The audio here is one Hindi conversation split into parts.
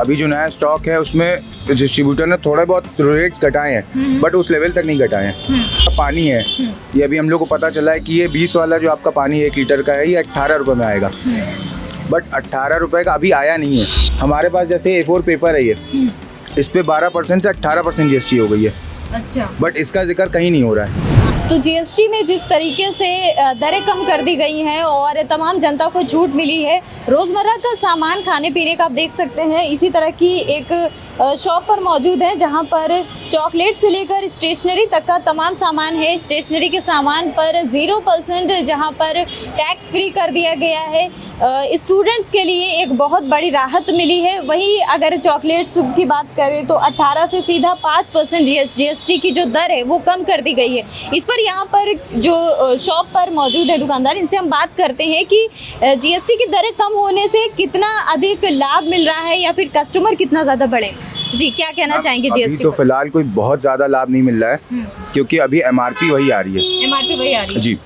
अभी जो नया स्टॉक है उसमें डिस्ट्रीब्यूटर ने थोड़े बहुत रेट्स घटाए हैं, बट उस लेवल तक नहीं घटाए हैं। पानी है, ये अभी हम लोग को पता चला है कि ये 20 वाला जो आपका पानी 1 लीटर का है ये 18 रुपये में आएगा, बट 18 रुपये का अभी आया नहीं है। हमारे पास जैसे A4 पेपर है, ये इस पे 12% से 18% GST हो गई है। अच्छा, बट इसका जिक्र कहीं नहीं हो रहा है। तो जीएसटी में जिस तरीके से दरें कम कर दी गई हैं और तमाम जनता को छूट मिली है, रोज़मर्रा का सामान खाने पीने का आप देख सकते हैं। इसी तरह की एक शॉप पर मौजूद है जहां पर चॉकलेट से लेकर स्टेशनरी तक का तमाम सामान है। स्टेशनरी के सामान पर 0% जहां पर टैक्स फ्री कर दिया गया है। स्टूडेंट्स के लिए एक बहुत बड़ी राहत मिली है। वहीं अगर चॉकलेट्स की बात करें तो 18 से सीधा 5% जीएसटी की जो दर है वो कम कर दी गई है। इस पर यहाँ पर जो शॉप पर मौजूद है दुकानदार, इनसे हम बात करते हैं कि जीएसटी की दरें कम होने से कितना अधिक लाभ मिल रहा है या फिर कस्टमर कितना ज़्यादा बढ़े। जी, क्या कहना चाहेंगे जीएसटी? तो फिलहाल कोई बहुत ज़्यादा लाभ नहीं मिल रहा है, क्योंकि अभी MRP वही आ रही है। MRP वही आ रही है जी।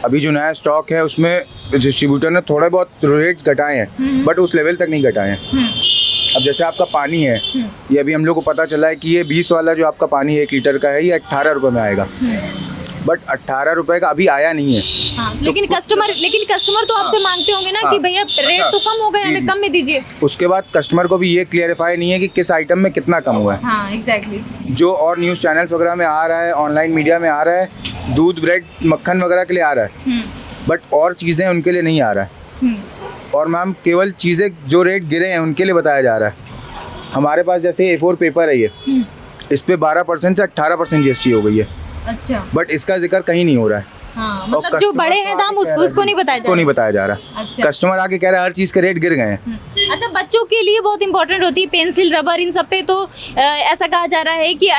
अभी जो नया स्टॉक है उसमें डिस्ट्रीब्यूटर ने थोड़े बहुत रेट्स घटाए हैं, बट उस लेवल तक नहीं घटाए हैं। अब जैसे आपका पानी है, ये अभी हम लोग को पता चला है कि ये 20 वाला जो आपका पानी 1 लीटर का है ये 18 रुपये में आएगा, बट 18 रुपये का अभी आया नहीं है। हाँ, लेकिन कस्टमर तो आपसे मांगते होंगे ना कि भैया रेट तो कम हो गया, हमें कम में दीजिए। उसके बाद कस्टमर को भी ये क्लियरिफाई नहीं है कि किस आइटम में कितना कम हुआ है। हाँ, एग्जैक्टली। जो और न्यूज़ चैनल्स वगैरह में आ रहा है, ऑनलाइन मीडिया में आ रहा है, दूध, ब्रेड, मक्खन वगैरह के लिए आ रहा है, बट और चीज़ें उनके लिए नहीं आ रहा है। और मैम केवल चीज़ें जो रेट गिरे हैं उनके लिए बताया जा रहा है। हमारे पास जैसे A4 पेपर है, ये इस पे 12% से 18% GST हो गई है। अच्छा, बट इसका जिक्र कहीं नहीं हो रहा है। हाँ, मतलब जो बड़े हैं दाम उसको नहीं बताया जा रहा। नहीं बताया जा रहा। अच्छा। कस्टमर आके कह रहा है हर चीज़ के रेट गिर गए हैं। अच्छा, बच्चों के लिए बहुत इंपॉर्टेंट होती है पेंसिल, रबर, इन सब पे तो ऐसा कहा जा रहा है कि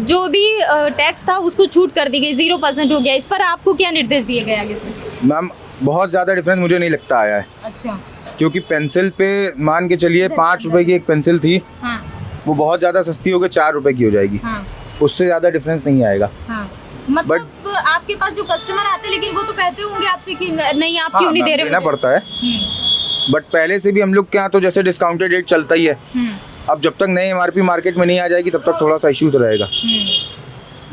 जो भी टैक्स था उसको छूट कर दी गई, 0% हो गया। इस पर आपको क्या निर्देश दिए गए आगे से? मैम बहुत ज़्यादा डिफरेंस मुझे नहीं लगता आया है। अच्छा, क्योंकि पेंसिल पे मान के चलिए 5 रुपए की एक पेंसिल थी, हाँ, वो बहुत ज़्यादा सस्ती हो गई 4 रुपए की हो जाएगी। हाँ, उससे ज़्यादा डिफरेंस नहीं आएगा। हाँ। मतलब आपके पास जो कस्टमर आते हैं लेकिन वो तो कहते होंगे आपसे कि नहीं, आप क्यों नहीं दे रहे? देना पड़ता है, बट पहले से भी हम लोग के यहाँ तो जैसे डिस्काउंटेड रेट चलता ही है। अब जब तक नई MRP मार्केट में नहीं आ जाएगी तब तक थोड़ा सा इशू तो रहेगा।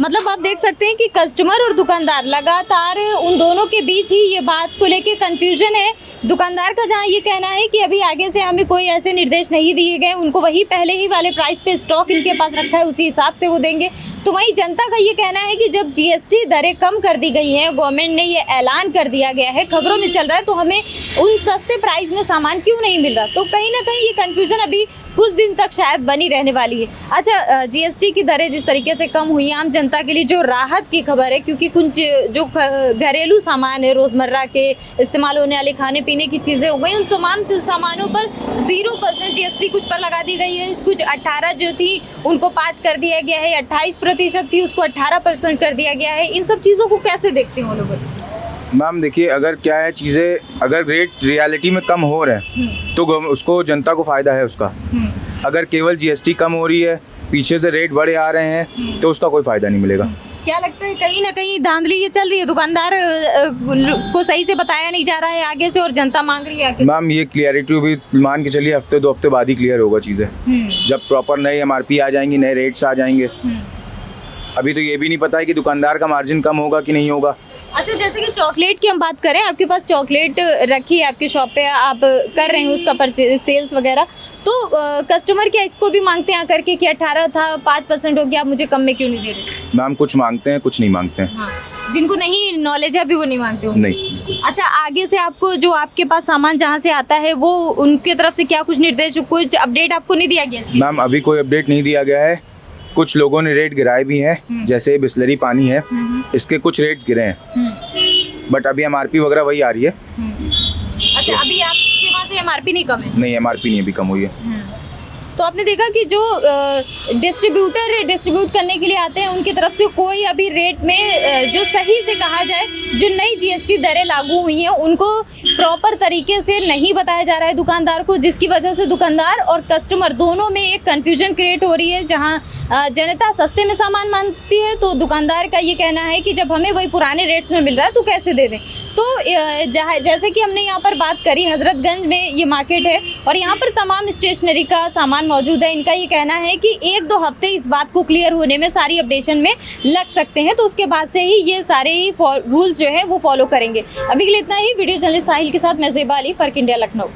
मतलब आप देख सकते हैं कि कस्टमर और दुकानदार लगातार उन दोनों के बीच ही ये बात को लेके कंफ्यूजन है। दुकानदार का जहां ये कहना है कि अभी आगे से हमें कोई ऐसे निर्देश नहीं दिए गए, उनको वही पहले ही वाले प्राइस पे स्टॉक इनके पास रखा है, उसी हिसाब से वो देंगे। तो वहीं जनता का ये कहना है कि जब GST दरें कम कर दी गई हैं, गवर्नमेंट ने ये ऐलान कर दिया गया है, खबरों में चल रहा है, तो हमें उन सस्ते प्राइस में सामान क्यों नहीं मिल रहा? तो कहीं ना कहीं ये कन्फ्यूजन अभी कुछ दिन तक शायद बनी रहने वाली है। अच्छा, GST की दरें जिस तरीके से कम हुई, आम जनता के लिए जो राहत की खबर है, क्योंकि कुछ जो घरेलू सामान है, रोज़मर्रा के इस्तेमाल होने वाले खाने पीने की चीज़ें हो गई, उन तमाम सामानों पर 0% GST कुछ पर लगा दी गई है। कुछ 18 जो थी उनको 5 कर दिया गया है, 28% थी उसको 18% कर दिया गया है। इन सब चीज़ों को कैसे देखते हो लोग? मैम देखिए, अगर क्या है चीज़ें, अगर रेट रियलिटी में कम हो रहे हैं तो उसको जनता को फ़ायदा है उसका। अगर केवल GST कम हो रही है, पीछे से रेट बढ़े आ रहे हैं, तो उसका कोई फ़ायदा नहीं मिलेगा। क्या लगता है कहीं ना कहीं धांधली ये चल रही है, दुकानदार को सही से बताया नहीं जा रहा है आगे से और जनता मांग रही है आगे? मैम ये क्लियरिटी भी मान के चलिए हफ्ते 2 हफ्ते बाद ही क्लियर होगा चीज़ें, जब प्रॉपर नई MRP आ जाएंगी, नए रेट्स आ जाएंगे। अभी तो ये भी नहीं पता है कि दुकानदार का मार्जिन कम होगा कि नहीं होगा। अच्छा, जैसे कि चॉकलेट की हम बात करें, आपके पास चॉकलेट रखी है आपकी शॉप पे, आप कर रहे हैं उसका परचेज, सेल्स वगैरह, तो कस्टमर क्या इसको भी मांगते हैं आकर के कि 18 था 5% हो गया, आप मुझे कम में क्यों नहीं दे रहे? मैम कुछ मांगते हैं, कुछ नहीं मांगते हैं। हाँ, जिनको नहीं नॉलेज है अभी वो नहीं मांगते होंगे। नहीं। अच्छा, आगे से आपको जो आपके पास सामान जहाँ से आता है वो उनकी तरफ से क्या कुछ निर्देश, कुछ अपडेट आपको नहीं दिया गया? मैम अभी कोई अपडेट नहीं दिया गया है। कुछ लोगों ने रेट गिराए भी हैं, जैसे बिस्लरी पानी है, इसके कुछ रेट्स गिरे हैं, बट अभी MRP वगैरह वही आ रही है। अच्छा, अभी आपके वहाँ से MRP नहीं कम है? नहीं, MRP नहीं अभी कम हुई है। तो आपने देखा कि जो डिस्ट्रीब्यूटर डिस्ट्रीब्यूट करने के लिए आते हैं उनकी तरफ से कोई अभी रेट में जो सही से कहा जाए, जो नई जीएसटी दरें लागू हुई हैं उनको प्रॉपर तरीके से नहीं बताया जा रहा है दुकानदार को, जिसकी वजह से दुकानदार और कस्टमर दोनों में एक कन्फ्यूजन क्रिएट हो रही है। जहां जनता सस्ते में सामान मांगती है तो दुकानदार का ये कहना है कि जब हमें वही पुराने रेट्स में मिल रहा है तो कैसे दे दें। तो जैसे कि हमने यहाँ पर बात करी, हजरतगंज में ये मार्केट है और यहाँ पर तमाम स्टेशनरी का सामान मौजूद है। इनका ये कहना है कि 1-2 हफ्ते इस बात को क्लियर होने में, सारी अपडेशन में लग सकते हैं, तो उसके बाद से ही ये सारे रूल जो है वो फॉलो करेंगे। अभी के लिए इतना ही। वीडियो जर्नलिस्ट साहिल के साथ मैं ज़ेबा अली, फर्क इंडिया, लखनऊ।